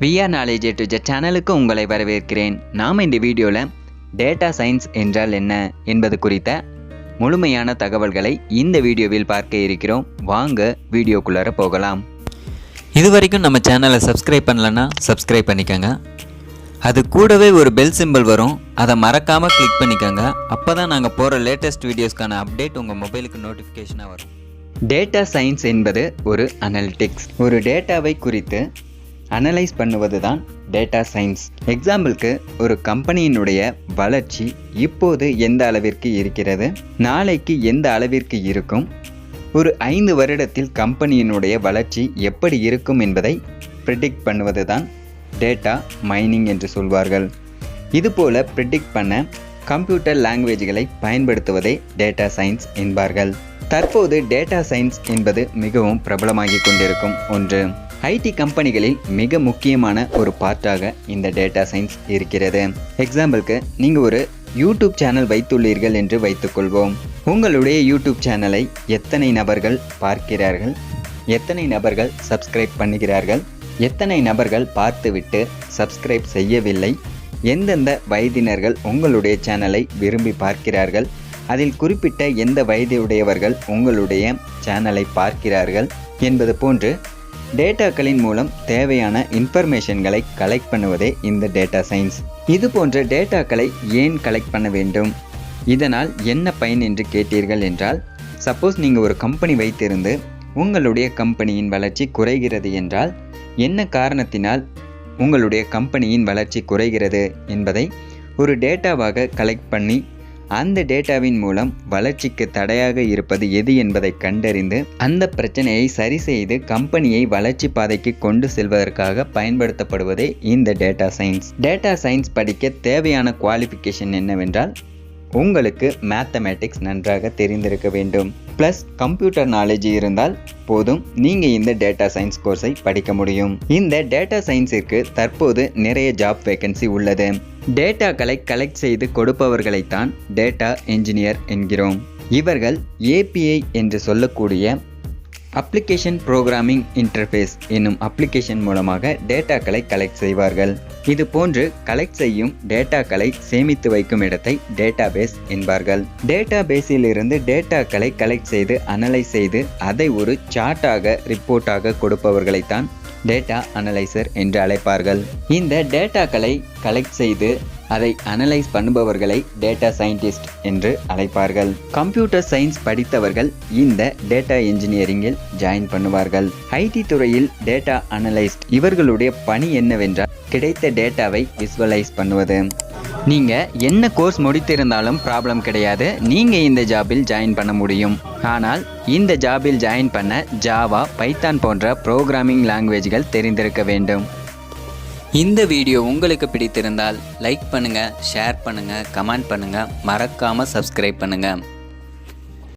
VR Knowledge AtoZ சேனலுக்கு உங்களை வரவேற்கிறேன். நாம் இந்த வீடியோவில் டேட்டா சயின்ஸ் என்றால் என்ன என்பது குறித்த முழுமையான தகவல்களை இந்த வீடியோவில் பார்க்க இருக்கிறோம். வாங்க வீடியோக்குள்ளார போகலாம். இதுவரைக்கும் நம்ம சேனலை சப்ஸ்கிரைப் பண்ணலன்னா சப்ஸ்கிரைப் பண்ணிக்கோங்க. அது கூடவே ஒரு பெல் சிம்பிள் வரும், அதை மறக்காமல் கிளிக் பண்ணிக்கோங்க. அப்போ தான் நாங்கள் போகிற லேட்டஸ்ட் வீடியோஸ்க்கான அப்டேட் உங்கள் மொபைலுக்கு நோட்டிஃபிகேஷனாக வரும். டேட்டா சயின்ஸ் என்பது ஒரு அனலிட்டிக்ஸ். ஒரு டேட்டாவை குறித்து அனலைஸ் பண்ணுவது தான் டேட்டா சயின்ஸ். எக்ஸாம்பிளுக்கு ஒரு கம்பெனியினுடைய வளர்ச்சி இப்போது எந்த அளவிற்கு இருக்கிறது, நாளைக்கு எந்த அளவிற்கு இருக்கும், ஒரு 5 வருடத்தில் கம்பெனியினுடைய வளர்ச்சி எப்படி இருக்கும் என்பதை ப்ரிடிக்ட் பண்ணுவது தான் டேட்டா மைனிங் என்று சொல்வார்கள். இதுபோல் ப்ரிடிக்ட் பண்ண கம்ப்யூட்டர் லாங்குவேஜ்களை பயன்படுத்துவதே டேட்டா சயின்ஸ் என்பார்கள். தற்போது டேட்டா சயின்ஸ் என்பது மிகவும் பிரபலமாகி கொண்டிருக்கும் ஒன்று. ஐடி கம்பெனிகளில் மிக முக்கியமான ஒரு பார்ட்டாக இந்த டேட்டா சயின்ஸ் இருக்கிறது. எக்ஸாம்பிளுக்கு நீங்கள் ஒரு யூடியூப் சேனல் வைத்துள்ளீர்கள் என்று வைத்துக்கொள்வோம். உங்களுடைய யூடியூப் சேனலை எத்தனை நபர்கள் பார்க்கிறார்கள், எத்தனை நபர்கள் சப்ஸ்கிரைப் பண்ணுகிறார்கள், எத்தனை நபர்கள் பார்த்துவிட்டு சப்ஸ்கிரைப் செய்யவில்லை, எந்தெந்த வயதினர்கள் உங்களுடைய சேனலை விரும்பி பார்க்கிறார்கள், அதில் குறிப்பிட்ட எந்த வயதுடையவர்கள் உங்களுடைய சேனலை பார்க்கிறார்கள் என்பது போன்று டேட்டாக்களின் மூலம் தேவையான இன்ஃபர்மேஷன்களை கலெக்ட் பண்ணுவதே இந்த டேட்டா சயின்ஸ். இது போன்ற டேட்டாக்களை ஏன் கலெக்ட் பண்ண வேண்டும், இதனால் என்ன பயன் என்று கேட்டீர்கள் என்றால், சப்போஸ் நீங்கள் ஒரு கம்பெனி வைத்திருந்து உங்களுடைய கம்பெனியின் வளர்ச்சி குறைகிறது என்றால் என்ன காரணத்தினால் உங்களுடைய கம்பெனியின் வளர்ச்சி குறைகிறது என்பதை ஒரு டேட்டாவாக கலெக்ட் பண்ணி அந்த டேட்டாவின் மூலம் வளர்ச்சிக்கு தடையாக இருப்பது எது என்பதை கண்டறிந்து அந்த பிரச்சனையை சரி செய்து கம்பெனியை வளர்ச்சி பாதைக்கு கொண்டு செல்வதற்காக பயன்படுத்தப்படுவதே இந்த டேட்டா சயின்ஸ். டேட்டா சயின்ஸ் படிக்க தேவையான குவாலிஃபிகேஷன் என்னவென்றால், உங்களுக்கு மேத்தமேட்டிக்ஸ் நன்றாக தெரிந்திருக்க வேண்டும், ப்ளஸ் கம்ப்யூட்டர் நாலேஜ் இருந்தால் போதும், நீங்கள் இந்த டேட்டா சயின்ஸ் கோர்ஸை படிக்க முடியும். இந்த டேட்டா சயின்ஸிற்கு தற்போது நிறைய ஜாப் வேகன்சி உள்ளது. டேட்டாக்களை கலெக்ட் செய்து கொடுப்பவர்களைத்தான் டேட்டா என்ஜினியர் என்கிறோம். இவர்கள் API என்று சொல்லக்கூடிய அப்ளிகேஷன் ப்ரோக்ராமிங் இன்டர்ஃபேஸ் என்னும் அப்ளிகேஷன் மூலமாக டேட்டாக்களை கலெக்ட் செய்வார்கள். இது போன்று கலெக்ட் செய்யும் டேட்டாக்களை சேமித்து வைக்கும் இடத்தை டேட்டாபேஸ் என்பார்கள். டேட்டாபேஸில் இருந்து டேட்டாக்களை கலெக்ட் செய்து அனலைஸ் செய்து அதை ஒரு சார்ட்டாக ரிப்போர்ட்டாக கொடுப்பவர்களைத்தான் டேட்டா அனலைசர் என்று அழைப்பார்கள். இந்த டேட்டாக்களை கலெக்ட் செய்து அதை அனலைஸ் பண்ணுபவர்களை டேட்டா சயின்டிஸ்ட் என்று அழைப்பார்கள். கம்ப்யூட்டர் சயின்ஸ் படித்தவர்கள் இந்த டேட்டா இன்ஜினியரிங்கில் ஜாயின் பண்ணுவார்கள். ஐடி துறையில் டேட்டா அனலைஸ்ட் இவர்களுடைய பணி என்னவென்றால் கிடைத்த டேட்டாவை விசுவலைஸ் பண்ணுவது. நீங்கள் என்ன கோர்ஸ் முடித்திருந்தாலும் ப்ராப்ளம் கிடையாது, நீங்கள் இந்த ஜாபில் ஜாயின் பண்ண முடியும். ஆனால் இந்த ஜாபில் ஜாயின் பண்ண ஜாவா, பைத்தான் போன்ற ப்ரோக்ராமிங் லாங்குவேஜ்கள் தெரிந்திருக்க வேண்டும். இந்த வீடியோ உங்களுக்கு பிடித்திருந்தால் லைக் பண்ணுங்கள், ஷேர் பண்ணுங்கள், கமெண்ட் பண்ணுங்கள், மறக்காமல் சப்ஸ்கிரைப் பண்ணுங்கள்.